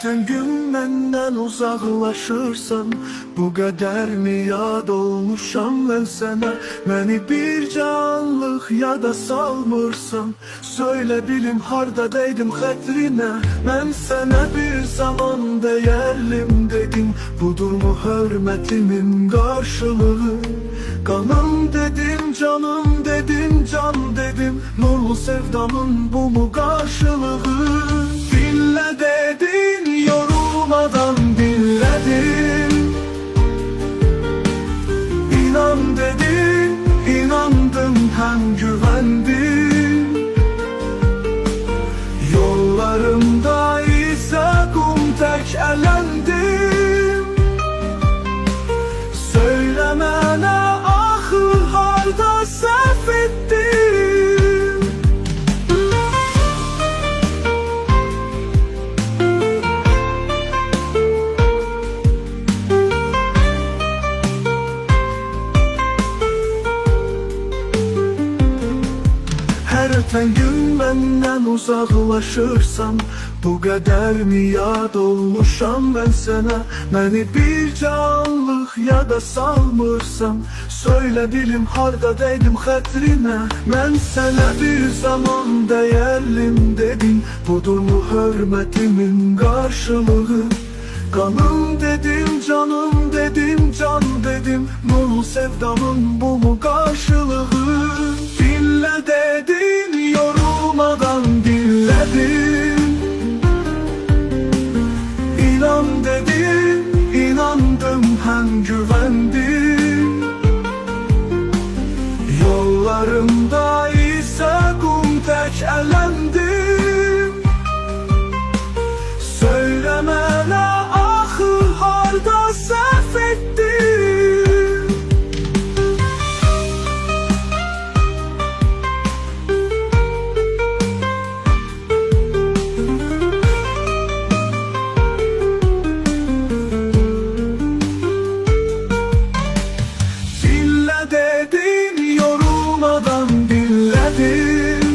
öten gün menden uzaklaşırsan, bu kadar mı yad olmuşam ben sana? Beni bir canlıq yada salmırsan, söyle bilim harda deydim xətrine. Ben sana bir zaman değerlim dedim, budur mu hürmetimin karşılığı? Kanım dedim, canım dedim, can dedim, nurlu sevdamın bu mu karşılığı? Dinle dedin, yorulmadan dinledim. İnan dedin, inandım, hem güvendim. Yollarımda ise kum tek elendim. Söylemene ahı harda səhv ettim. Her öten gün benden uzaklaşırsan, bu kadar mı yad olmuşam ben sana? Beni bir canlıq yada salmırsan, söyle bilim harda deydim xətrine. Ben sana bir zaman değerlim dedim, budur mu hürmetimin karşılığı? Kanım dedim, canım dedim, can dedim, nurlu sevdamın bu mu karşılığı? Dinle dedin, yorulmadan dinledim. İnan dedin, inandım, hem güvendim. Yollarımda ise kum tek elendim. Söylemene ahı harda səhv ettim. Dinle dedin, yorulmadan dinledim.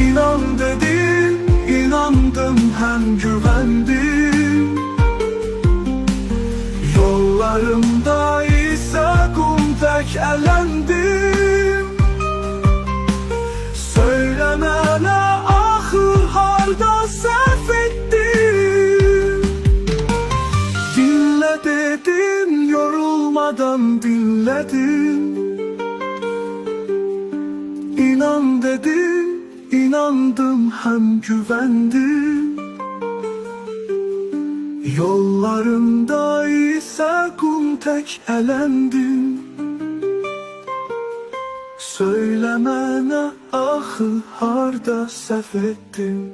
İnan dedin, inandım, hem güvendim. Yollarımda ise kum tek elendim. Söylemene ahı harda səhv ettim. Dinle dedin, yorulmadan dinledim. İnan dedin, inandım, hem güvendim. Yollarımda ise kum tek elendim. Söylemene ahı harda səhv ettim.